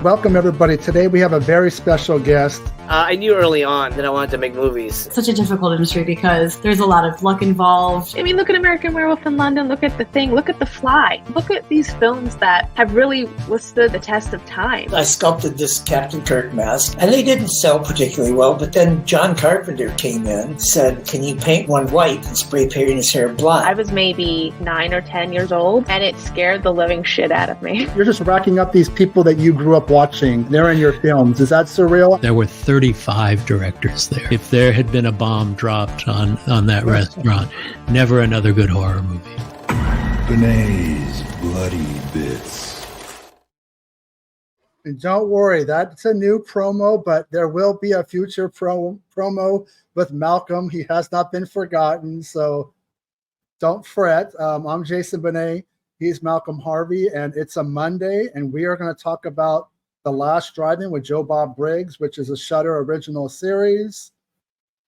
welcome everybody. Today we have a very special guest. I knew early on that I wanted to make movies. It's such a difficult industry because there's a lot of luck involved. I mean, look at American Werewolf in London, look at The Thing, look at The Fly. Look at these films that have really withstood the test of time. I sculpted this Captain Kirk mask, and they didn't sell particularly well, but then John Carpenter came in, said, can you paint one white and spray painting his hair black? I was maybe 9 or 10 years old, and it scared the living shit out of me. You're just racking up these people that you grew up watching. They're in your films. Is that surreal? There were 35 directors there. If there had been a bomb dropped on that restaurant, never another good horror movie. Bene's Bloody Bits. And don't worry, that's a new promo, but there will be a future promo with Malcolm. He has not been forgotten, so don't fret. I'm Jason Bene. He's Malcolm Harvey, and it's a Monday, and we are going to talk about The Last DriveIn with Joe Bob Briggs, which is a Shudder original series.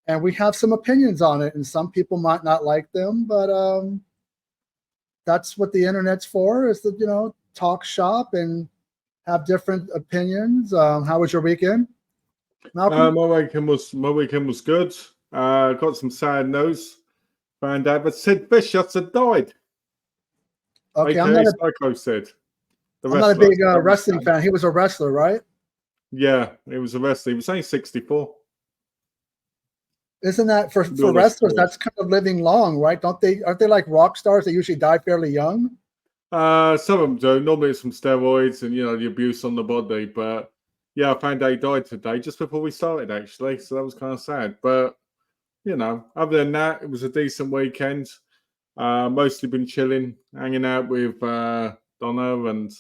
And we have some opinions on it, and some people might not like them, but that's what the internet's for, is to, talk shop and have different opinions. How was your weekend, Malcolm? My weekend was good. Got some sad news. Found out that Sid Vicious had died. Okay, I'm not a big wrestling fan. He was a wrestler, right? Yeah, he was a wrestler. He was only 64. Isn't that for wrestlers? That's kind of living long, right? Aren't they like rock stars? They usually die fairly young. Some of them do. Normally it's from steroids and the abuse on the body. But yeah, I found out he died today, just before we started, actually. So that was kind of sad. But other than that, it was a decent weekend. Mostly been chilling, hanging out with Donna, and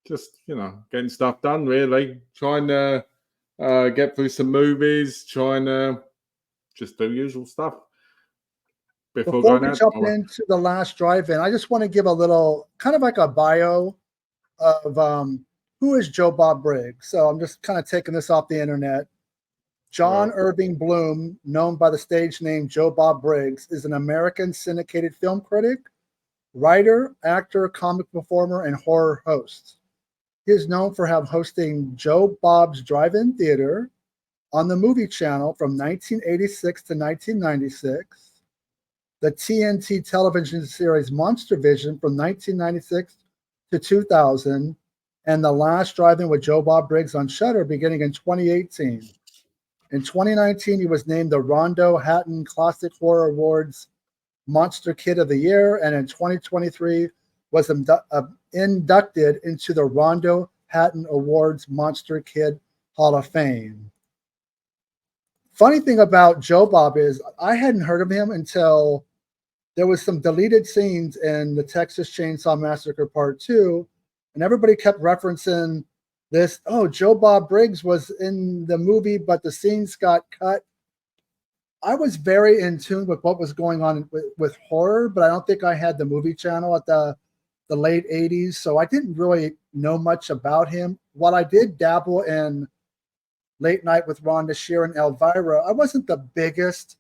just getting stuff done. Really, trying to get through some movies, trying to just do usual stuff before going out. Before we jump into The Last DriveIn, I just want to give a little kind of like a bio of who is Joe Bob Briggs. So I'm just kind of taking this off the internet. John Irving Bloom, known by the stage name Joe Bob Briggs, is an American syndicated film critic, writer, actor, comic performer, and horror host. He is known for hosting Joe Bob's Drive-In Theater on the Movie Channel from 1986 to 1996, the TNT television series Monster Vision from 1996 to 2000, and The Last DriveIn with Joe Bob Briggs on Shudder beginning in 2018. In 2019, he was named the Rondo Hatton Classic Horror Awards Monster Kid of the Year, and in 2023 was inducted into the Rondo Hatton Awards Monster Kid Hall of Fame. Funny thing about Joe Bob is I hadn't heard of him until there was some deleted scenes in the Texas Chainsaw Massacre Part 2, and everybody kept referencing this, Joe Bob Briggs was in the movie, but the scenes got cut. I was very in tune with what was going on with horror, but I don't think I had the Movie Channel at the late 80s, so I didn't really know much about him. While I did dabble in Late Night with Rhonda Shear and Elvira, I wasn't the biggest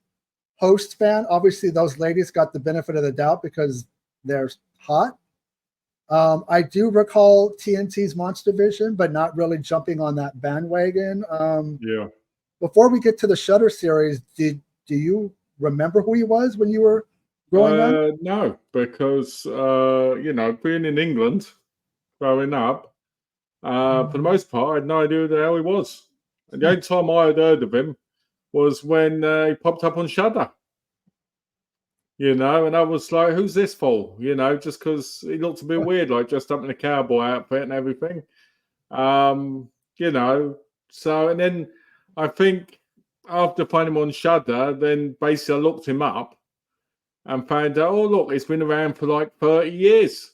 host fan. Obviously, those ladies got the benefit of the doubt because they're hot. I do recall TNT's Monster Vision, but not really jumping on that bandwagon. Yeah. Before we get to the Shudder series, do you remember who he was when you were growing up? No, because being in England, growing up, for the most part, I had no idea who the hell he was. And the only time I had heard of him was when he popped up on Shudder. And I was like, who's this for? Just because he looked a bit weird, like dressed up in a cowboy outfit and everything. So, and then I think after finding him on Shudder, then basically I looked him up and found out, look, he's been around for like 30 years.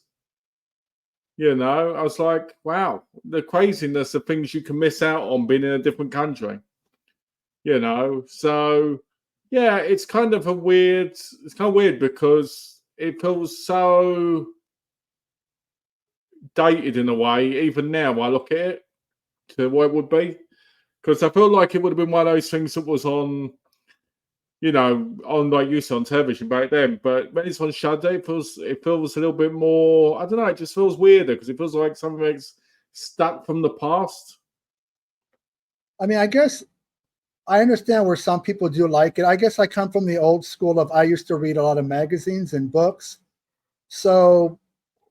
I was like, wow, the craziness of things you can miss out on being in a different country. So yeah, it's kind of weird because it feels so dated in a way, even now I look at it, to what it would be. Because I feel like it would have been one of those things that was on, on like you said on television back then. But when it's on Shudder, it feels a little bit more, I don't know, it just feels weirder because it feels like something that's stuck from the past? I mean, I guess I understand where some people do like it. I guess I come from the old school of I used to read a lot of magazines and books. So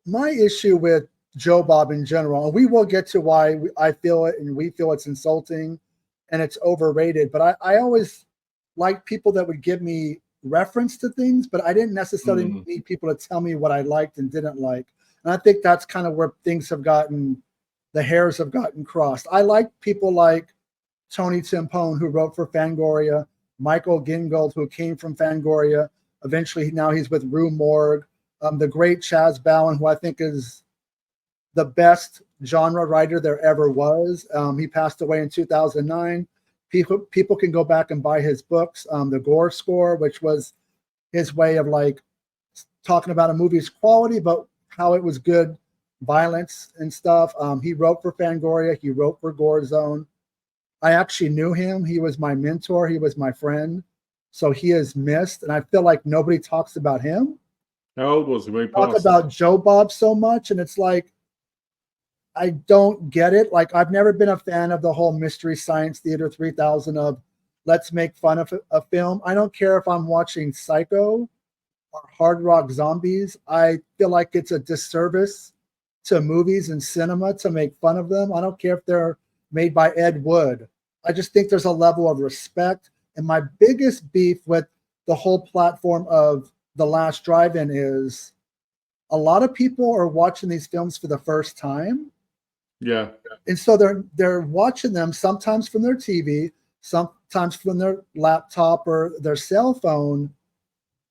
my issue with Joe Bob in general, and we will get to why I feel it and we feel it's insulting and it's overrated, but I always liked people that would give me reference to things, but I didn't necessarily need people to tell me what I liked and didn't like. And I think that's kind of where things have gotten, the hairs have gotten crossed. I like people like Tony Timpone, who wrote for Fangoria, Michael Gingold, who came from Fangoria. Eventually, now he's with Rue Morgue. The great Chaz Bowen, who I think is the best genre writer there ever was. He passed away in 2009. People can go back and buy his books. The Gore Score, which was his way of like talking about a movie's quality, but how it was good, violence and stuff. He wrote for Fangoria. He wrote for Gore Zone. I actually knew him. He was my mentor. He was my friend. So he is missed. And I feel like nobody talks about him. How old was he? Talk about Joe Bob so much. And it's like, I don't get it. Like, I've never been a fan of the whole Mystery Science Theater 3000 of let's make fun of a film. I don't care if I'm watching Psycho or Hard Rock Zombies. I feel like it's a disservice to movies and cinema to make fun of them. I don't care if they're made by Ed Wood. I just think there's a level of respect. And my biggest beef with the whole platform of The Last Drive-In is a lot of people are watching these films for the first time. Yeah. And so they're watching them sometimes from their TV, sometimes from their laptop or their cell phone,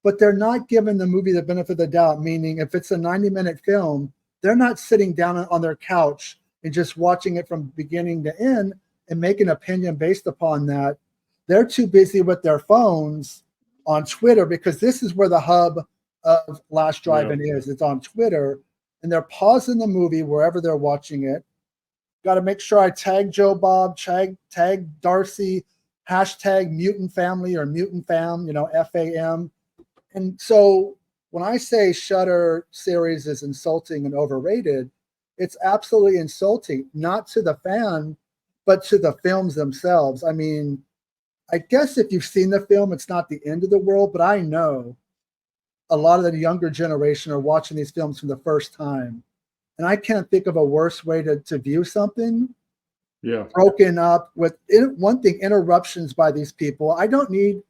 but they're not giving the movie the benefit of the doubt, meaning if it's a 90-minute film, they're not sitting down on their couch and just watching it from beginning to end and make an opinion based upon that. They're too busy with their phones on Twitter, because this is where the hub of Last Drive-In is. It's on Twitter, and they're pausing the movie wherever they're watching it. Got to make sure I tag Joe Bob, tag Darcy, hashtag Mutant Family or Mutant Fam, FAM. And so when I say Shudder series is insulting and overrated, it's absolutely insulting, not to the fan, but to the films themselves. I mean, I guess if you've seen the film, it's not the end of the world, but I know a lot of the younger generation are watching these films for the first time. And I can't think of a worse way to view something. Yeah. Broken up with, one thing, interruptions by these people. I don't need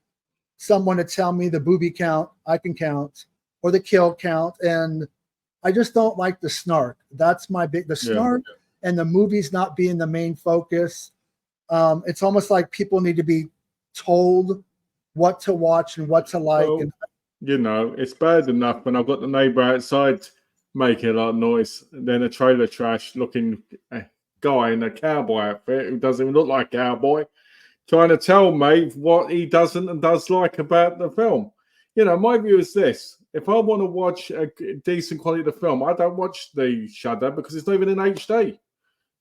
someone to tell me the booby count I can count or the kill count. And I just don't like the snark. That's the snark and the movies not being the main focus. It's almost like people need to be told what to watch and what to like. Well, it's bad enough when I've got the neighbour outside making a lot of noise, and then a trailer trash looking guy in a cowboy outfit who doesn't even look like a cowboy trying to tell me what he doesn't and does like about the film. My view is this: if I want to watch a decent quality of the film, I don't watch the Shudder because it's not even in HD.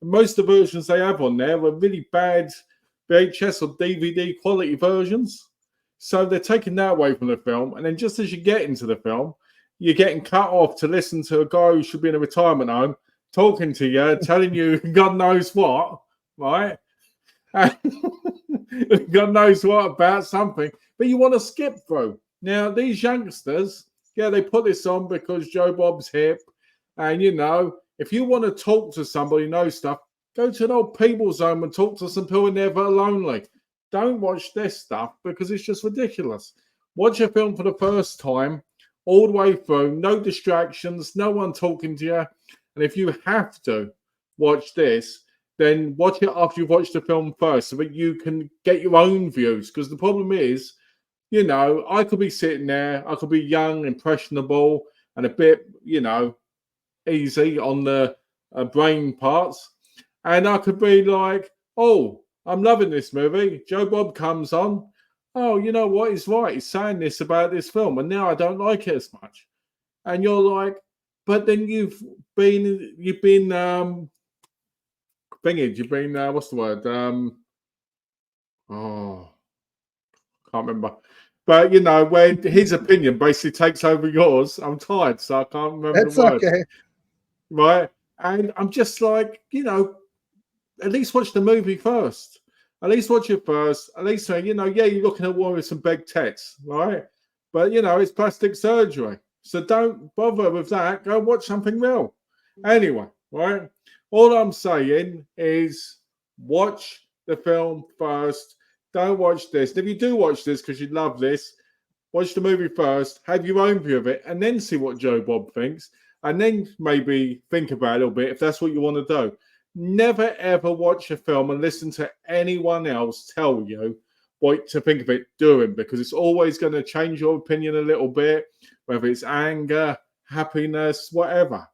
Most of the versions they have on there are really bad VHS or DVD quality versions. So they're taking that away from the film. And then just as you get into the film, you're getting cut off to listen to a guy who should be in a retirement home talking to you, telling you God knows what, right? God knows what about something. But you want to skip through. Now, these youngsters, they put this on because Joe Bob's hip. And, if you want to talk to somebody who knows stuff, go to an old people's home and talk to some people never lonely. Don't watch this stuff because it's just ridiculous. Watch a film for the first time, all the way through, no distractions, no one talking to you. And if you have to watch this, then watch it after you've watched the film first so that you can get your own views. Because the problem is, I could be sitting there, I could be young, impressionable, and a bit, easy on the brain parts. And I could be like, oh, I'm loving this movie. Joe Bob comes on. Oh, you know what? He's right. He's saying this about this film. And now I don't like it as much. And you're like, but then you've been what's the word? Can't remember. But, where his opinion basically takes over yours. I'm tired, so I can't remember the word. Okay. Right? And I'm just like, at least watch the movie first. At least watch it first. At least say, yeah, you're looking at one with some big tits, right? But, it's plastic surgery. So don't bother with that. Go watch something real. Anyway, right? All I'm saying is watch the film first. Don't watch this. And if you do watch this because you love this, watch the movie first, have your own view of it, and then see what Joe Bob thinks. And then maybe think about it a little bit if that's what you want to do. Never, ever watch a film and listen to anyone else tell you what to think of it doing, because it's always going to change your opinion a little bit, whether it's anger, happiness, whatever.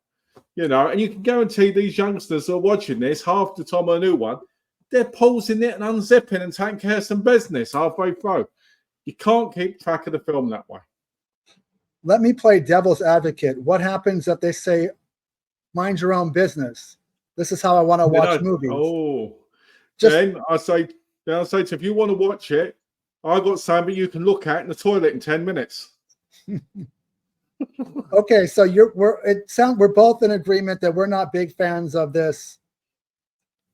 And you can guarantee these youngsters who are watching this, half the time a new one, they're pausing it and unzipping and taking care of some business halfway through. You can't keep track of the film that way. Let me play devil's advocate. What happens if they say, mind your own business? This is how I want to watch movies. Oh, then I say to if you want to watch it, I got something you can look at in the toilet in 10 minutes. Okay, so we're both in agreement that we're not big fans of this.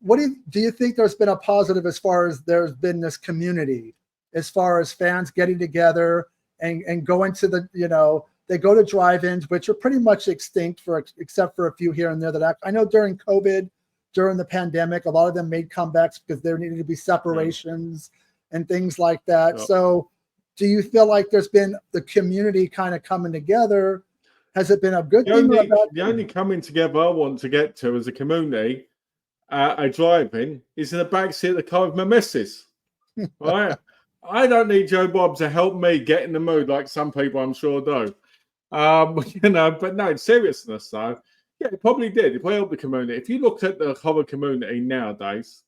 What do you think there's been a positive as far as there's been this community, as far as fans getting together and going to they go to drive-ins, which are pretty much extinct except for a few here and there that I know during COVID, during the pandemic, a lot of them made comebacks because there needed to be separations and things like that. Yep. So do you feel like there's been the community kind of coming together? Has it been a good thing? The only coming together I want to get to as a community, a drive-in, is in the backseat of the car with my missus. Right? I don't need Joe Bob to help me get in the mood like some people I'm sure do. But no, in seriousness though, yeah, it probably did. It helped the community. If you looked at the horror community nowadays,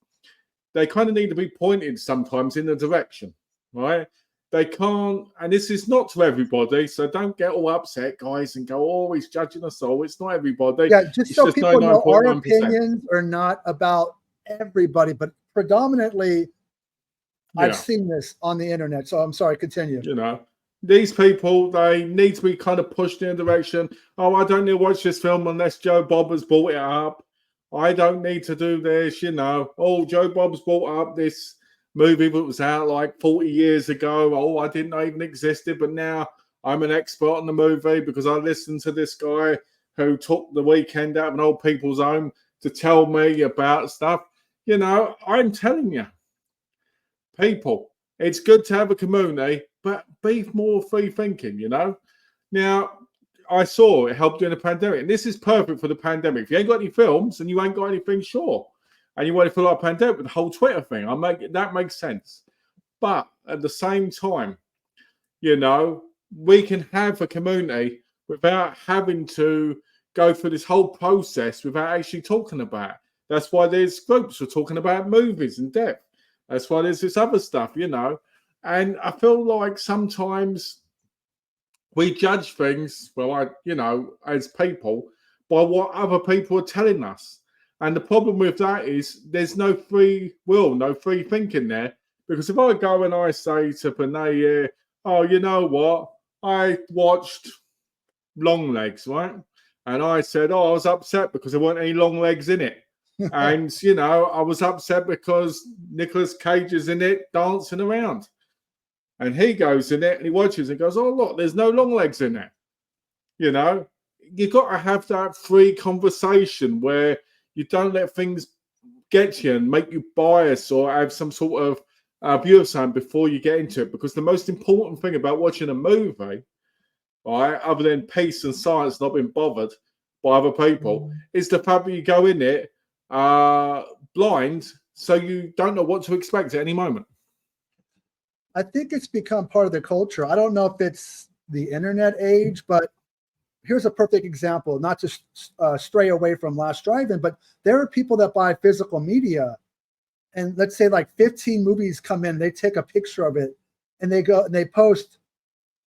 they kind of need to be pointed sometimes in the direction, right? They can't, and this is not to everybody, so don't get all upset, guys, and go, oh, he's judging us all. It's not everybody. Yeah, just so people know, our 99.9%. opinions are not about everybody, but predominantly, I've seen this on the internet. So I'm sorry, continue. These people, they need to be kind of pushed in a direction. Oh, I don't need to watch this film unless Joe Bob has brought it up. I don't need to do this, Oh, Joe Bob's brought up this movie that was out like 40 years ago. Oh, I didn't know even existed, but now I'm an expert on the movie because I listened to this guy who took the weekend out of an old people's home to tell me about stuff. I'm telling you, people, it's good to have a community, but be more free thinking, Now, I saw it helped during the pandemic, and this is perfect for the pandemic. If you ain't got any films and you ain't got anything, sure. And you want to feel like a pandemic with the whole Twitter thing, that makes sense. But at the same time, we can have a community without having to go through this whole process without actually talking about it. That's why there's groups for talking about movies in depth. That's why there's this other stuff, And I feel like sometimes we judge things, as people, by what other people are telling us. And the problem with that is there's no free will, no free thinking there. Because if I go and I say to Bene, oh, you know what? I watched Longlegs, right? And I said, oh, I was upset because there weren't any long legs in it. And, I was upset because Nicolas Cage is in it dancing around. And he goes in it and he watches and goes, oh, look, there's no long legs in it. You've got to have that free conversation where you don't let things get you and make you bias or have some sort of view of something before you get into it. Because the most important thing about watching a movie, right, other than peace and science not being bothered by other people, is the fact that you go in it blind, so you don't know what to expect at any moment. I think it's become part of the culture. I don't know if it's the internet age, but here's a perfect example, not to stray away from Last DriveIn, but there are people that buy physical media, and let's say like 15 movies come in, they take a picture of it, and they go and they post,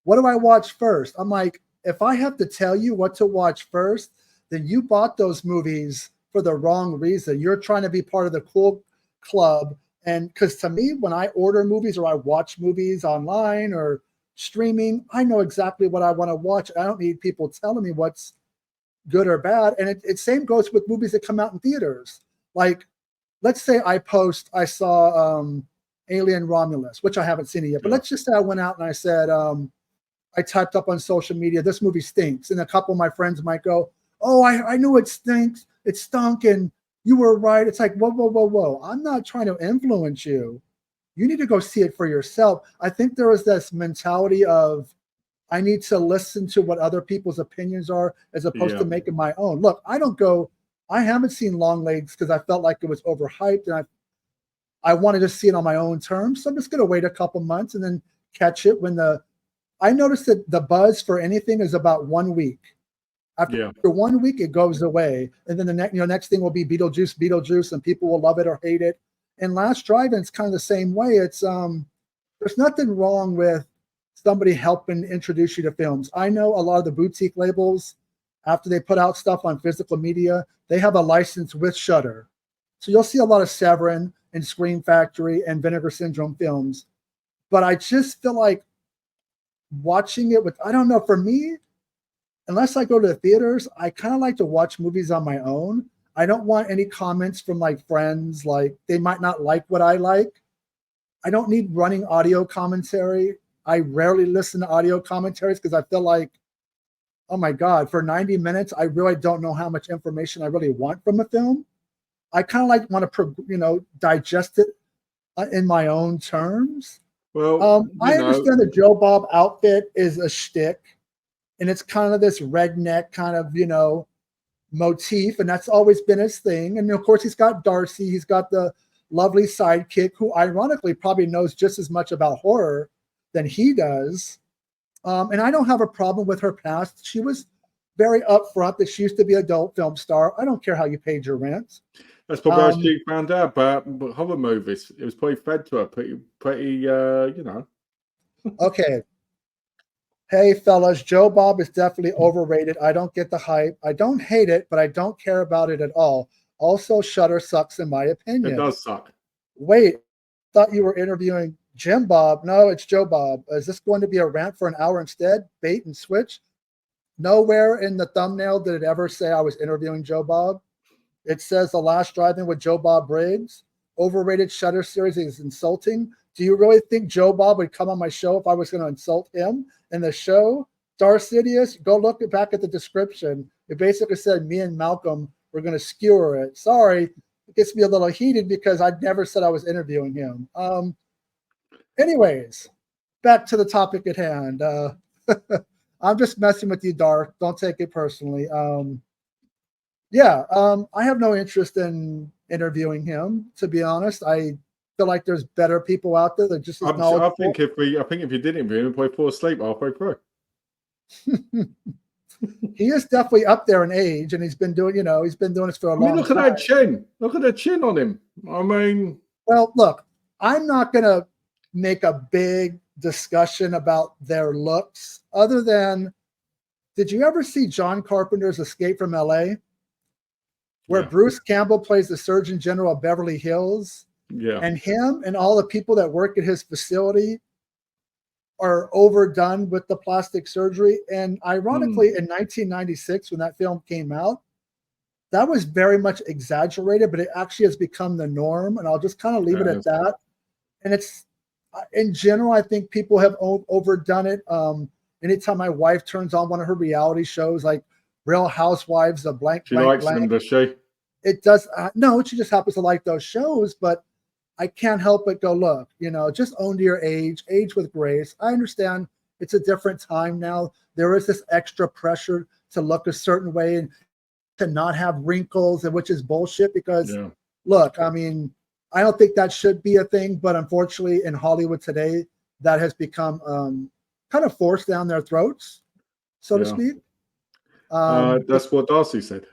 what do I watch first? I'm like, if I have to tell you what to watch first, then you bought those movies for the wrong reason. You're trying to be part of the cool club. And because to me, when I order movies or I watch movies online or streaming, I know exactly what I want to watch. I don't need people telling me what's good or bad. And it same goes with movies that come out in theaters. Like, let's say I saw Alien Romulus, which I haven't seen it yet, but let's just say I went out and I said, I typed up on social media, this movie stinks. And a couple of my friends might go, oh, I knew it stinks. It stunk. And you were right. It's like, whoa. I'm not trying to influence you. You need to go see it for yourself. I think there is this mentality of, I need to listen to what other people's opinions are as opposed to making my own. Look, I haven't seen Longlegs because I felt like it was overhyped and I wanted to see it on my own terms. So I'm just going to wait a couple months and then catch it when I noticed that the buzz for anything is about 1 week. After 1 week, it goes away. And then the next thing will be Beetlejuice, and people will love it or hate it. And Last Drive-In is kind of the same way. It's there's nothing wrong with somebody helping introduce you to films. I know a lot of the boutique labels, after they put out stuff on physical media, they have a license with Shudder. So you'll see a lot of Severin and Scream Factory and Vinegar Syndrome films. But I just feel like watching it I don't know, for me, unless I go to the theaters, I kind of like to watch movies on my own. I don't want any comments from like friends, like they might not like what I like. I don't need running audio commentary. I rarely listen to audio commentaries because I feel like, oh my God, for 90 minutes, I really don't know how much information I really want from a film. I kind of want to, digest it in my own terms. Well, I understand the Joe Bob outfit is a shtick, and it's kind of this redneck kind of, motif, and that's always been his thing. And of course, he's got Darcy. He's got the lovely sidekick who ironically probably knows just as much about horror than he does. And I don't have a problem with her past. She was very upfront that she used to be an adult film star. I don't care how you paid your rent. That's probably how she found out about horror movies. It was probably fed to her pretty Okay. Hey, fellas, Joe Bob is definitely overrated. I don't get the hype. I don't hate it, but I don't care about it at all. Also, Shudder sucks in my opinion. It does suck. Wait, thought you were interviewing Jim Bob. No, it's Joe Bob. Is this going to be a rant for an hour instead? Bait and switch? Nowhere in the thumbnail did it ever say I was interviewing Joe Bob. It says The Last Drive-In with Joe Bob Briggs. Overrated Shudder series is insulting. Do you really think Joe Bob would come on my show if I was going to insult him in the show? Darcidius, go look back at the description. It basically said me and Malcolm were going to skewer it. Sorry, it gets me a little heated because I never said I was interviewing him. Anyways, back to the topic at hand. I'm just messing with you, Dark. Don't take it personally. I have no interest in interviewing him, to be honest. I feel like there's better people out there that just as knowledgeable. I think if you did interview him, he'd probably fall asleep halfway through. He is definitely up there in age, and he's been doing this for a long time. Look at that chin. Look at the chin on him. I mean, well, look, I'm not gonna make a big discussion about their looks, other than, did you ever see John Carpenter's Escape from LA? Where Bruce Campbell plays the Surgeon General of Beverly Hills. Yeah. And him and all the people that work at his facility are overdone with the plastic surgery. And ironically, in 1996, when that film came out, that was very much exaggerated, but it actually has become the norm. And I'll just kind of leave it at that. And it's, in general, I think people have overdone it. Anytime my wife turns on one of her reality shows, like Real Housewives of blank, she blank, likes blank, them, does she? It does. No, she just happens to like those shows, but I can't help but go, look, just own to your age with grace. I understand it's a different time now. There is this extra pressure to look a certain way and to not have wrinkles, and which is bullshit because, look, I mean, I don't think that should be a thing, but unfortunately in Hollywood today, that has become kind of forced down their throats, so to speak. That's what Darcy said.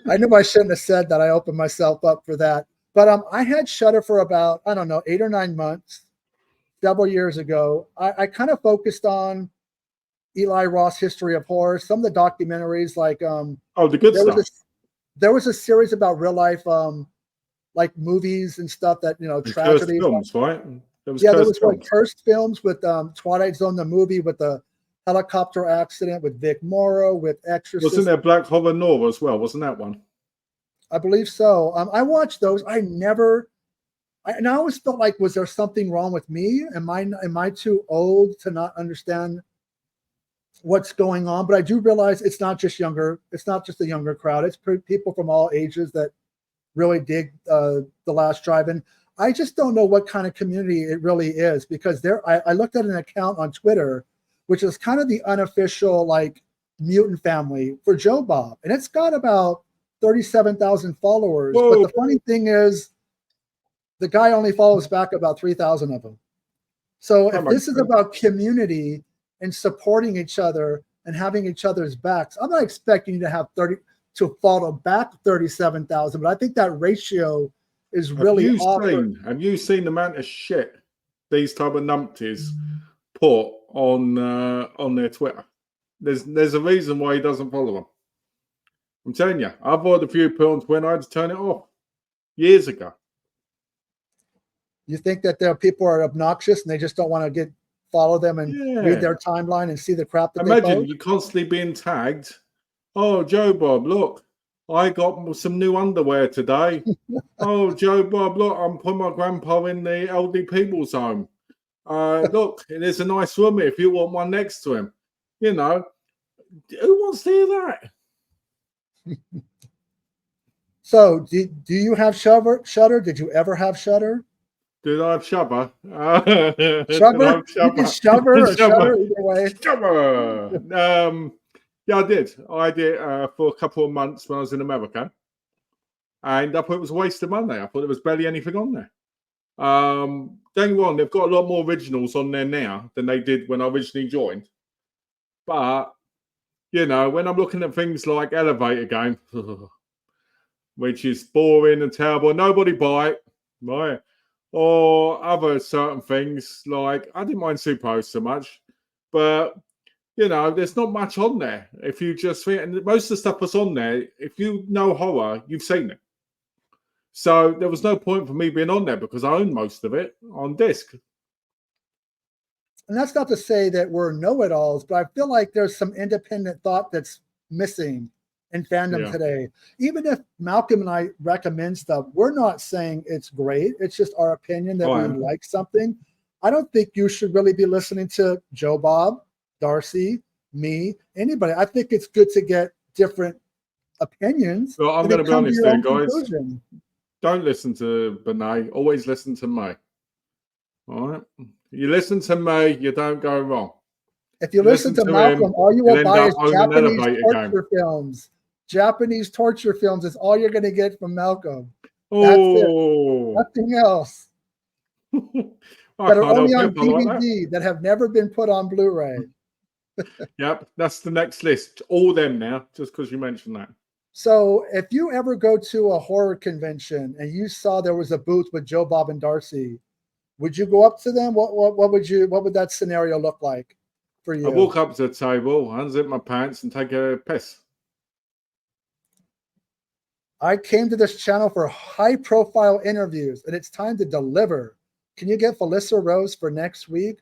I knew I shouldn't have said that. I opened myself up for that. But I had Shudder for about, 8 or 9 months, several years ago. I kind of focused on Eli Roth's History of Horror, some of the documentaries, like the good stuff. There was a series about real life, like movies and stuff that tragedies. Films, right? There was like cursed films with Twilight Zone, the movie with the helicopter accident with Vic Morrow, with Exorcist. Wasn't there Black Horror Noir as well? Wasn't that one? I believe so. I watched those. I always felt like, was there something wrong with me? Am I too old to not understand what's going on? But I do realize it's not just a younger crowd. It's people from all ages that really dig the Last Drive-In. I just don't know what kind of community it really is, because I looked at an account on Twitter, which is kind of the unofficial like mutant family for Joe Bob, and it's got about 37,000 followers. Whoa. But the funny thing is, the guy only follows back about 3,000 of them. So if this is about community and supporting each other and having each other's backs, I'm not expecting you to have to follow back 37,000, but I think that ratio is really awkward. Have you seen the amount of shit these type of numpties put on their Twitter? There's a reason why he doesn't follow them. I'm telling you, I've had a few put on Twitter. I had to turn it off years ago. You think that there are people who are obnoxious and they just don't want to follow them and read their timeline and see the crap that they post? You're constantly being tagged. Oh, Joe Bob, look, I got some new underwear today. Oh, Joe Bob, look, I'm putting my grandpa in the elderly people's home. Look, there's a nice room if you want one next to him. You know, who wants to hear that? So, do you have Shudder? Did you ever have Shudder? Did I have Shudder? Shudder? You can Shudder or Shudder either way. Shudder. Yeah, I did. I did for a couple of months when I was in America. And I thought it was a waste of money. I thought there was barely anything on there. Don't get me wrong, they've got a lot more originals on there now than they did when I originally joined. But, you know, when I'm looking at things like Elevator Game, which is boring and terrible, nobody buy it, right? Or other certain things, like, I didn't mind Super so much, but, you know, there's not much on there. If you just think, and most of the stuff that's on there, if you know horror, you've seen it. So there was no point for me being on there because I own most of it on disc. And that's not to say that we're know-it-alls, but I feel like there's some independent thought that's missing in fandom today. Even if Malcolm and I recommend stuff, we're not saying it's great. It's just our opinion that we like something. I don't think you should really be listening to Joe Bob, Darcy, me, anybody. I think it's good to get different opinions. Well, I'm going to be honest here, guys. Don't listen to Bene. Always listen to me. All right? You listen to me, you don't go wrong. If you listen to Malcolm, all you will buy is Japanese torture films. Japanese torture films is all you're going to get from Malcolm. That's it. Nothing else. That are only on DVD that have never been put on Blu-ray. Yep, that's the next list. All them now, just because you mentioned that. So if you ever go to a horror convention and you saw there was a booth with Joe Bob and Darcy, would you go up to them? What would that scenario look like for you? I walk up to the table, unzip my pants, and take a piss. I came to this channel for high-profile interviews, and it's time to deliver. Can you get Felissa Rose for next week?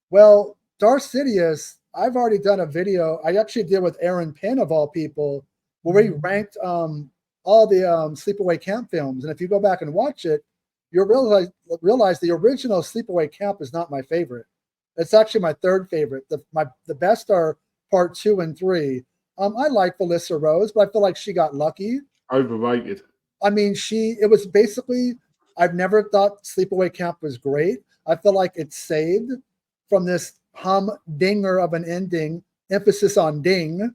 Well, Darcidius, I've already done a video. I actually did with Aaron Penn, of all people, where we ranked all the Sleepaway Camp films. And if you go back and watch it, you'll realize the original Sleepaway Camp is not my favorite. It's actually my third favorite. The best are part 2 and 3. I like Felissa Rose, but I feel like she got lucky. Overrated. I mean, it was basically, I've never thought Sleepaway Camp was great. I feel like it's saved from this humdinger of an ending, emphasis on ding.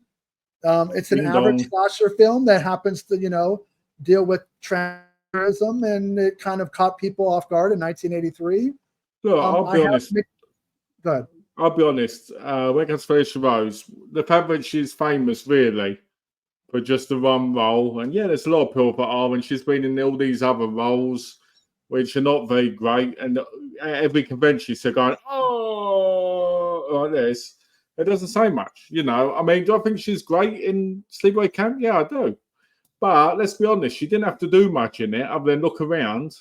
It's an average slasher film that happens to, deal with terrorism, and it kind of caught people off guard in 1983. Look, I'll be honest. Go ahead. I'll be honest. When it comes to Felissa Rose, the fact that she's famous, really, for just the one role, and there's a lot of people that are, and she's been in all these other roles, which are not very great, and at every convention she's going, oh, like this. It doesn't say much, I mean, do I think she's great in Sleepaway Camp? Yeah, I do. But let's be honest, she didn't have to do much in it other than look around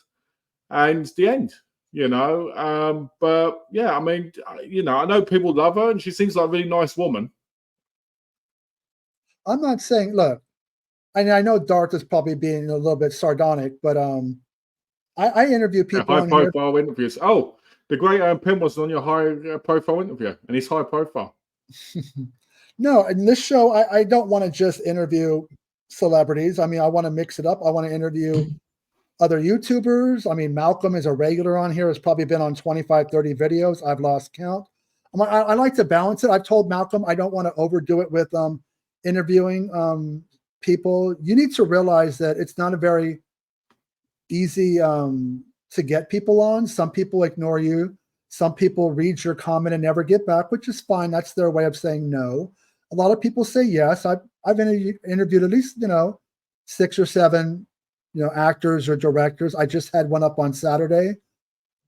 and the end. you know. But yeah, I mean, you know, I know people love her, and she seems like a really nice woman. I'm not saying, look, I know Darth is probably being a little bit sardonic, but I interview people High on here. profile interviews. Oh, the great Pym was on your high profile interview, and he's high profile. No, in this show, I don't want to just interview celebrities. I mean, I want to mix it up. I want to interview other YouTubers. I mean, Malcolm is a regular on here, has probably been on 25, 30 videos. I've lost count. I like to balance it. I've told Malcolm I don't want to overdo it with interviewing people. You need to realize that it's not a very easy to get people on. Some people ignore you. Some people read your comment and never get back, which is fine. That's their way of saying no. A lot of people say yes. I've interviewed at least, 6 or 7, actors or directors. I just had one up on Saturday.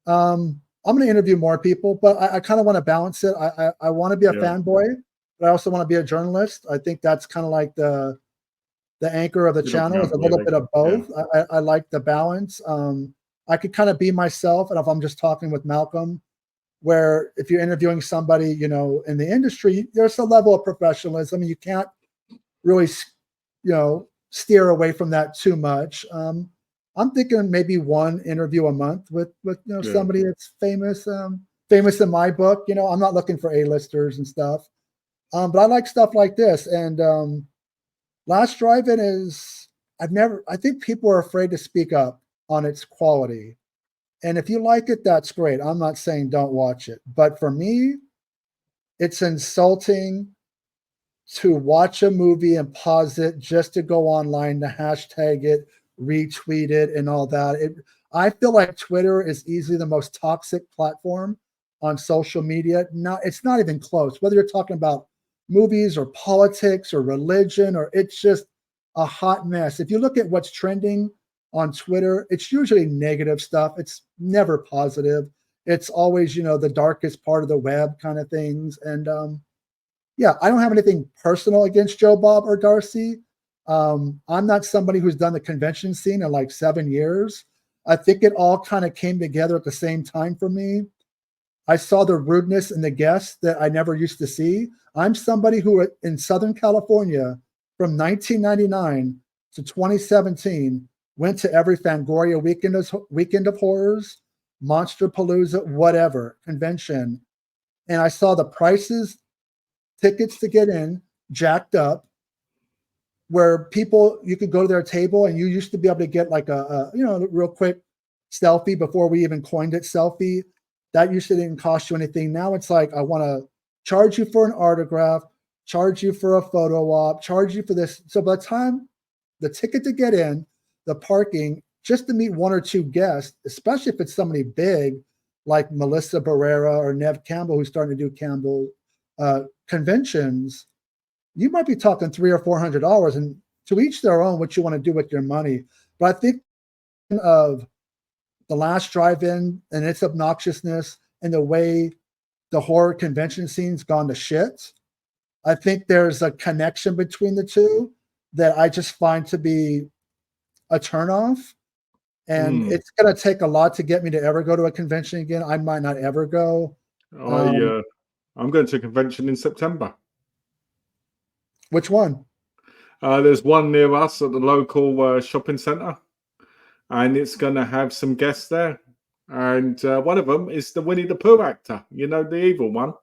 I'm going to interview more people, but I kind of want to balance it. I want to be a fanboy, but I also want to be a journalist. I think that's kind of like the anchor of the channel is a little bit of both. Yeah. I like the balance. I could kind of be myself, and if I'm just talking with Malcolm, where if you're interviewing somebody, in the industry, there's a level of professionalism. You can't really, steer away from that too much. I'm thinking maybe one interview a month with somebody that's famous in my book. I'm not looking for A-listers and stuff, but I like stuff like this. And Last DriveIn is, I think people are afraid to speak up on its quality. And if you like it, that's great. I'm not saying don't watch it. But for me, it's insulting to watch a movie and pause it just to go online to hashtag it, retweet it, and all that. I feel like Twitter is easily the most toxic platform on social media. It's not even close. Whether you're talking about movies or politics or religion, or it's just a hot mess. If you look at what's trending on Twitter, it's usually negative stuff. It's never positive. It's always, the darkest part of the web kind of things. And I don't have anything personal against Joe Bob or Darcy. I'm not somebody who's done the convention scene in like 7 years. I think it all kind of came together at the same time for me. I saw the rudeness in the guests that I never used to see. I'm somebody who in Southern California from 1999 to 2017 went to every Fangoria weekend of horrors, Monster Palooza, whatever, convention. And I saw the prices, tickets to get in, jacked up, where you could go to their table and you used to be able to get like a real quick selfie before we even coined it selfie. That used to didn't cost you anything. Now it's like, I want to charge you for an autograph, charge you for a photo op, charge you for this. So by the time the ticket to get in, the parking, just to meet 1 or 2 guests, especially if it's somebody big like Melissa Barrera or Nev Campbell, who's starting to do Campbell conventions, you might be talking $300 or $400, and to each their own what you want to do with your money. But I think of the Last DriveIn and its obnoxiousness and the way the horror convention scene's gone to shit. I think there's a connection between the two that I just find to be a turnoff. And it's going to take a lot to get me to ever go to a convention again. I might not ever go. I'm going to a convention in September. Which one? There's one near us at the local shopping centre, and it's going to have some guests there. And one of them is the Winnie the Pooh actor, the evil one.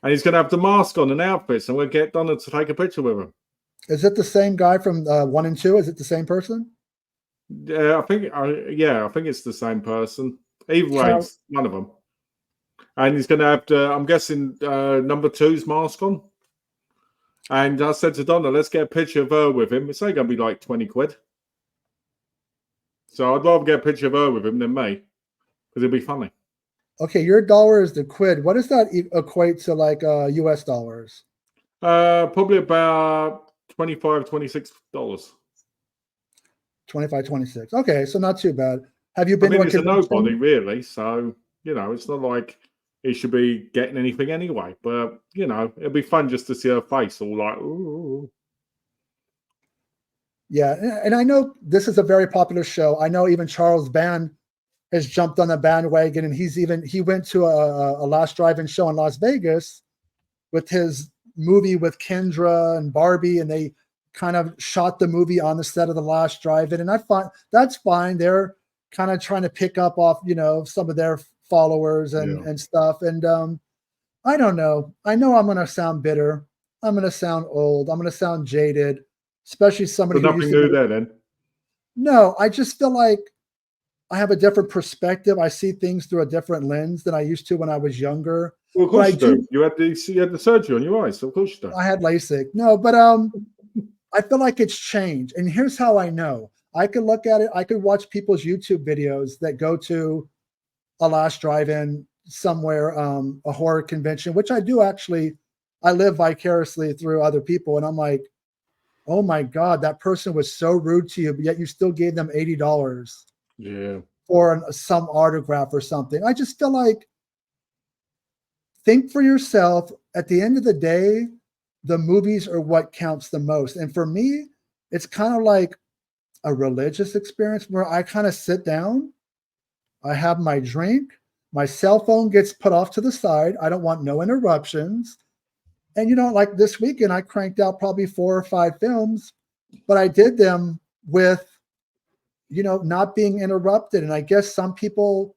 And he's going to have the mask on and outfits, and we'll get Donna to take a picture with him. Is it the same guy from 1 and 2? Is it the same person? I think it's the same person. Either way, it's one of them. And he's going to have I'm guessing, number 2's mask on. And I said to Donna, let's get a picture of her with him. It's only going to be like 20 quid. So I'd rather get a picture of her with him than me, because it'd be funny. Okay, your dollar is the quid. What does that equate to, like US dollars? Probably about $25, $26. 25, 26. Okay, so not too bad. Have you been to a convention? It's a nobody, really. So, it's not like he should be getting anything anyway. But, it'd be fun just to see her face all like, ooh. Yeah, and I know this is a very popular show. I know even Charles Band has jumped on the bandwagon, and he went to a Last Drive-In show in Las Vegas with his movie with Kendra and Barbie, and they kind of shot the movie on the set of the Last Drive-In, and I find that's fine. They're kind of trying to pick up off, some of their followers and stuff. And I don't know. I know I'm going to sound bitter. I'm going to sound old. I'm going to sound jaded, especially somebody But who nothing used new to. there then. No, I just feel like I have a different perspective. I see things through a different lens than I used to when I was younger. Well, of course you do. You had the surgery on your eyes, so of course you do. I had LASIK. No, but I feel like it's changed. And here's how I know. I could look at it. I could watch people's YouTube videos that go to a Last Drive-In somewhere, a horror convention, which I do actually. I live vicariously through other people. And I'm like, oh my God, that person was so rude to you, but yet you still gave them $80 for some autograph or something. I just feel like, think for yourself. At the end of the day, the movies are what counts the most. And for me, it's kind of like a religious experience where I kind of sit down, I have my drink, my cell phone gets put off to the side. I don't want no interruptions. And, like this weekend, I cranked out probably 4 or 5 films, but I did them with, not being interrupted. And I guess some people,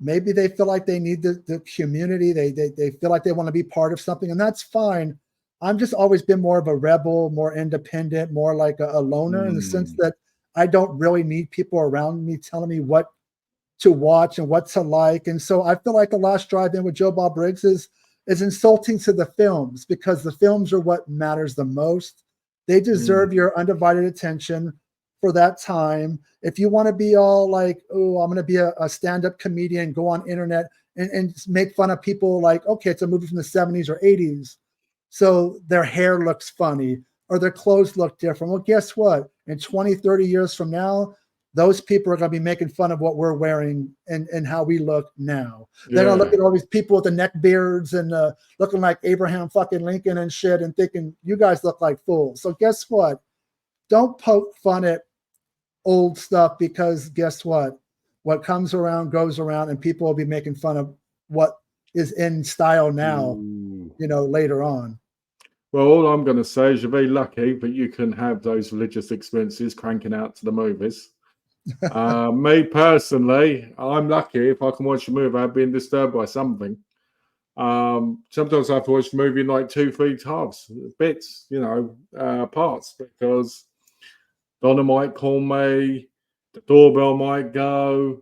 maybe they feel like they need the community. They feel like they want to be part of something, and that's fine. I'm just always been more of a rebel, more independent, more like a loner in the sense that I don't really need people around me telling me what to watch and what to like. And so I feel like the Last Drive-In with Joe Bob Briggs is insulting to the films, because the films are what matters the most. They deserve your undivided attention for that time. If you want to be all like, oh, I'm going to be a stand-up comedian, go on internet and make fun of people like, okay, it's a movie from the 70s or 80s, so their hair looks funny or their clothes look different. Well, guess what? In 20, 30 years from now, those people are going to be making fun of what we're wearing and how we look now. They're going to look at all these people with the neck beards and looking like Abraham fucking Lincoln and shit and thinking, you guys look like fools. So guess what? Don't poke fun at old stuff, because guess what? What comes around goes around, and people will be making fun of what is in style now, later on. Well, all I'm going to say is you're very lucky that you can have those religious experiences cranking out to the movies. Me personally, I'm lucky if I can watch a movie without being disturbed by something. Sometimes I have to watch the movie in like 2-3 halves, bits, parts, because Donna might call me, the doorbell might go,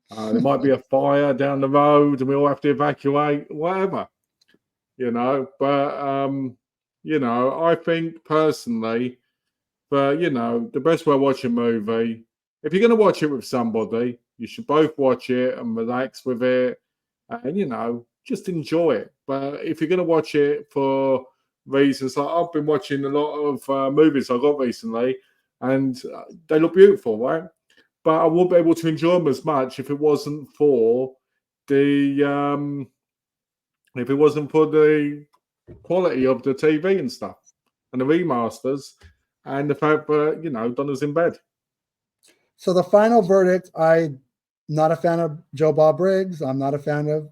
there might be a fire down the road and we all have to evacuate, whatever, But, I think personally, but, the best way to watch a movie, if you're going to watch it with somebody, you should both watch it and relax with it and, just enjoy it. But if you're going to watch it for reasons, like I've been watching a lot of movies I got recently, and they look beautiful, right? But I wouldn't be able to enjoy them as much if it wasn't for the quality of the TV and stuff, and the remasters, and the fact that Donna's in bed. So the final verdict: I'm not a fan of Joe Bob Briggs. I'm not a fan of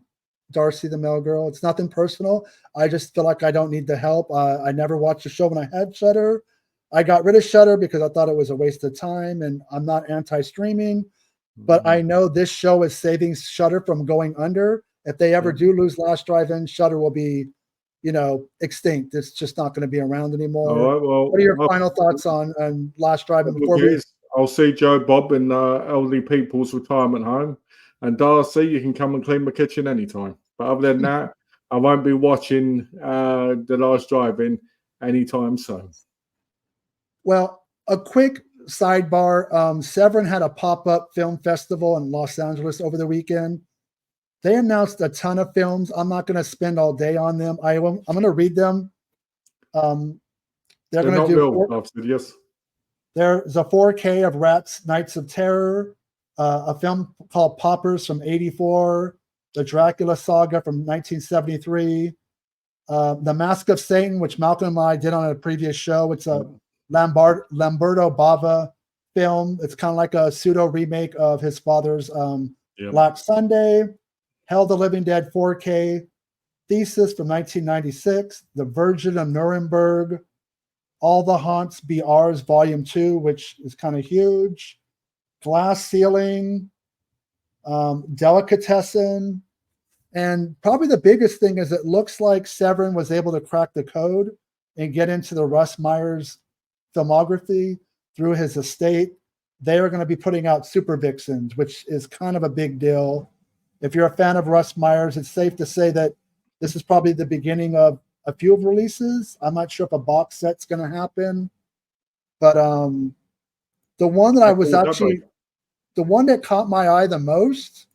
Darcy the Mail Girl. It's nothing personal. I just feel like I don't need the help. I never watched the show when I had Shudder. I got rid of Shudder because I thought it was a waste of time, and I'm not anti-streaming, but I know this show is saving Shudder from going under. If they ever do lose Last Drive-In, Shudder will be, extinct. It's just not going to be around anymore. All right, well, what are your final thoughts on Last Drive-In before I'll see Joe Bob in elderly people's retirement home, and Darcy, you can come and clean my kitchen anytime. But other than that, I won't be watching the Last Drive-In anytime soon. Well, a quick sidebar. Severin had a pop-up film festival in Los Angeles over the weekend. They announced a ton of films. I'm not going to spend all day on them. I'm going to read them. They're going to do yes. There's a 4K of Rats Nights of Terror, a film called Poppers from '84, the Dracula Saga from 1973, The Mask of Satan, which Malcolm and I did on a previous show. It's a Lamberto Bava film. It's kind of like a pseudo remake of his father's Yeah. Black Sunday, Hell the Living Dead 4K, Thesis from 1996, The Virgin of Nuremberg, All the Haunts Be Ours Volume 2, which is kind of huge, Glass Ceiling, Delicatessen, and probably the biggest thing is it looks like Severin was able to crack the code and get into the Russ Meyers filmography through his estate. They are going to be putting out Super Vixens, which is kind of a big deal. If you're a fan of Russ Meyers, it's safe to say that this is probably the beginning of a few releases. I'm not sure if a box set's going to happen, but the one that I was actually, the one that caught my eye the most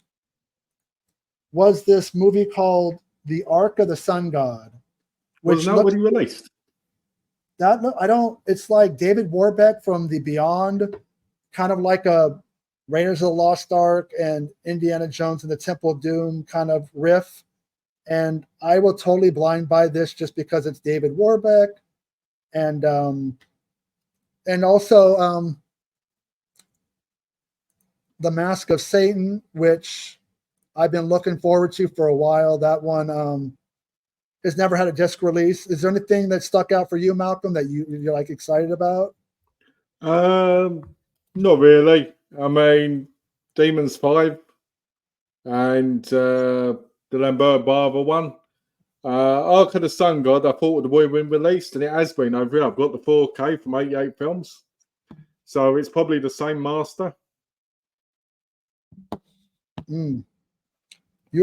was this movie called The Ark of the Sun God, which Wasn't that when he released? That I don't. It's like David Warbeck from The Beyond, kind of like a Raiders of the Lost Ark and Indiana Jones and the Temple of Doom kind of riff. And I will totally blind buy this just because it's David Warbeck, and also The Mask of Satan, which I've been looking forward to for a while. That one has never had a disc release. Is there anything that stuck out for you, Malcolm, that you're like excited about? Not really. I mean, Demons 5 and the Lambert Barber one. Ark of the Sun God, I thought would have been released, and it has been over here. I've got the 4K from 88 Films. So it's probably the same master. You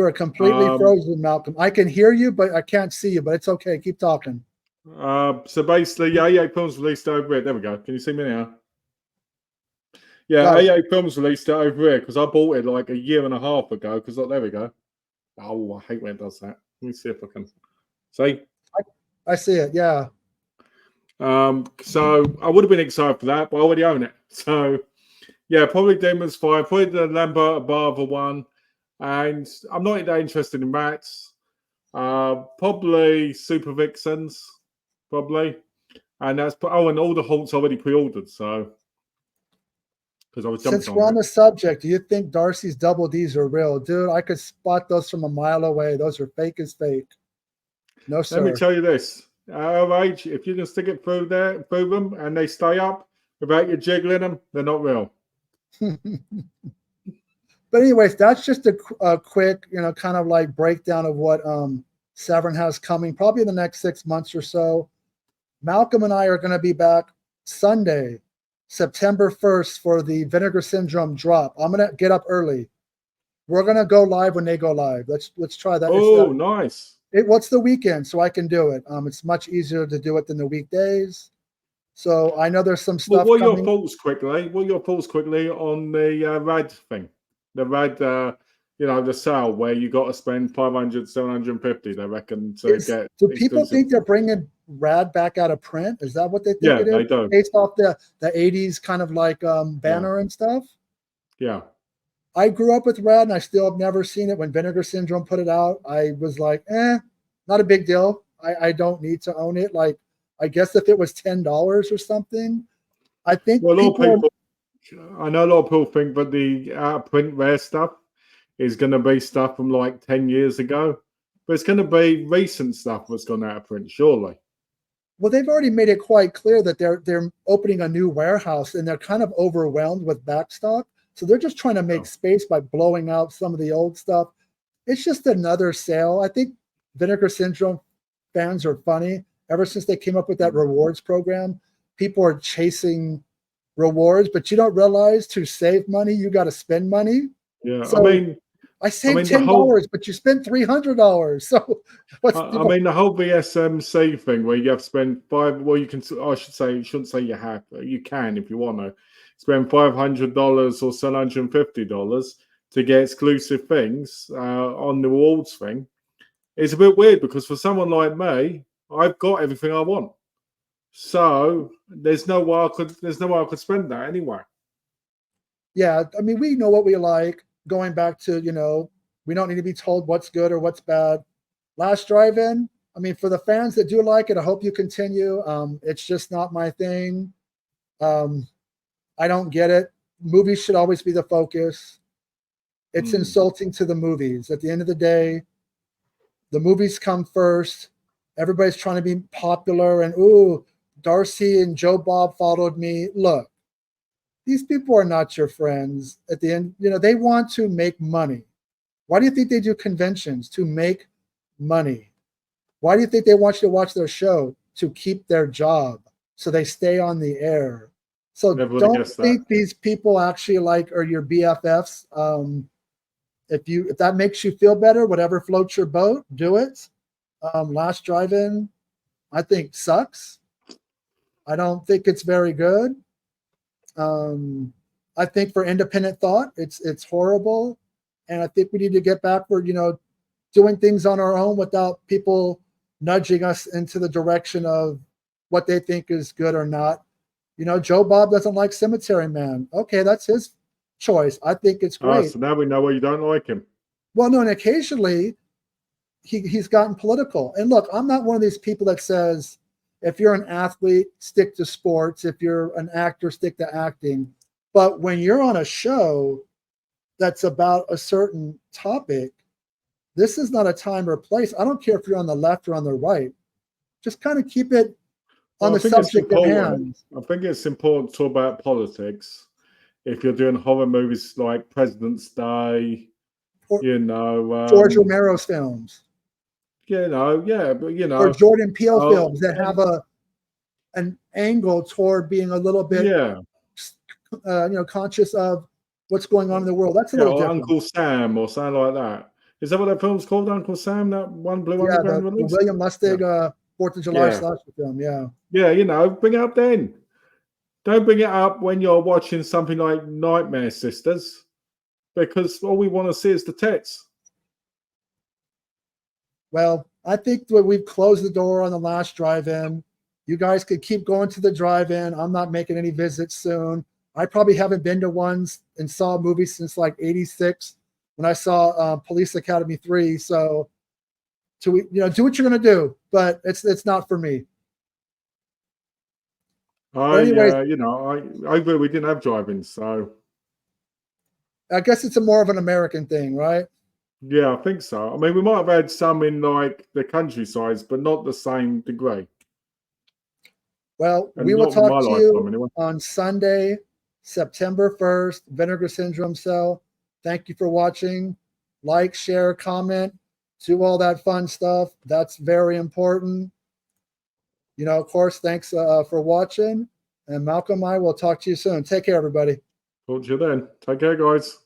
are completely frozen, Malcolm. I can hear you, but I can't see you, but it's okay. Keep talking. So basically, 88 Films released over here. There we go. Can you see me now? Yeah, Got it. 88 Films released it over here because I bought it like a year and a half ago. Because there we go. Oh, I hate when it does that. Let me see if I can see. I see it. Yeah. So I would have been excited for that, but I already own it. So yeah, probably Demons 5, probably the Lambert Barber one. And I'm not that interested in rats. Probably Super Vixens, probably. And that's and all the Halts already pre-ordered, so because I was jumping Since we're on the subject, do you think Darcy's double D's are real? Dude, I could spot those from a mile away. Those are fake as fake. No, sir. Let me tell you this. At our age, if you can stick it through them and they stay up without you jiggling them, they're not real. But anyways, that's just a quick, kind of like breakdown of what Severin has coming probably in the next 6 months or so. Malcolm and I are going to be back Sunday, September 1st for the Vinegar Syndrome drop. I'm going to get up early. We're going to go live when they go live. Let's try that. Oh, nice. What's the weekend so I can do it? It's much easier to do it than the weekdays. So I know there's some stuff. What are your thoughts quickly? On the RAD thing? The RAD, the sale where you got to spend $500, $750, they reckon, to get. Do people think they're bringing RAD back out of print? Is that what they think it is? They do. Based off the 80s kind of like banner and stuff? Yeah. I grew up with RAD and I still have never seen it. When Vinegar Syndrome put it out, I was like, not a big deal. I don't need to own it. Like, I guess if it was $10 or something, I think. Well, I know a lot of people think that the out-of-print rare stuff is going to be stuff from like 10 years ago, but it's going to be recent stuff that's gone out of print, surely. Well, they've already made it quite clear that they're opening a new warehouse and they're kind of overwhelmed with backstock. So they're just trying to make space by blowing out some of the old stuff. It's just another sale. I think Vinegar Syndrome fans are funny. Ever since they came up with that rewards program, people are chasing rewards, but you don't realize to save money, you got to spend money. Yeah, so I saved $10, but you spent $300. So the whole VSMC thing where you have to spend you shouldn't say you have, you can if you want to spend $500 or $750 to get exclusive things on the rewards thing. It's a bit weird because for someone like me, I've got everything I want. So there's no way I could spend that anyway. Yeah, I mean, we know what we like. Going back to, we don't need to be told what's good or what's bad. Last DriveIn, I mean, for the fans that do like it, I hope you continue. It's just not my thing. I don't get it. Movies should always be the focus. It's insulting to the movies. At the end of the day, the movies come first. Everybody's trying to be popular, and ooh, Darcy and Joe Bob followed me. Look, these people are not your friends. At the end, they want to make money. Why do you think they do conventions? To make money. Why do you think they want you to watch their show? To keep their job, so they stay on the air. So don't think these people actually are your BFFs. If that makes you feel better, whatever floats your boat, do it. Last Drive-In, I think sucks. I don't think it's very good. I think for independent thought, it's horrible, and I think we need to get backward. Doing things on our own without people nudging us into the direction of what they think is good or not. Joe Bob doesn't like Cemetery Man. Okay, that's his choice. I think it's great. So now we know why you don't like him. Well, no, and occasionally he's gotten political. And look, I'm not one of these people that says, if you're an athlete, stick to sports. If you're an actor, stick to acting. But when you're on a show that's about a certain topic, this is not a time or place. I don't care if you're on the left or on the right. Just kind of keep it on the subject at hand. I think it's important to talk about politics. If you're doing horror movies like President's Day, George Romero's films. Or Jordan Peele films that have an angle toward being a little bit, conscious of what's going on in the world. That's a little different. Uncle Sam or something like that. Is that what that film's called, Uncle Sam? That one Blue Underground release? The William Lustig 4th of July slasher film, bring it up then. Don't bring it up when you're watching something like Nightmare Sisters, because all we want to see is the tits. Well, I think that we've closed the door on the Last Drive-In. You guys could keep going to the drive-in. I'm not making any visits soon. I probably haven't been to ones and saw movies since like 86 when I saw Police Academy 3. So, do what you're going to do, but it's not for me. Anyways, we didn't have drive-ins, so I guess it's more of an American thing, right? Yeah, I think so. I mean, we might have had some in like the countrysides, but not the same degree. Well, we will talk to you on Sunday, September 1st, Vinegar Syndrome Cell. Thank you for watching. Like, share, comment, do all that fun stuff. That's very important. Of course, thanks for watching. And Malcolm and I will talk to you soon. Take care, everybody. Talk to you then. Take care, guys.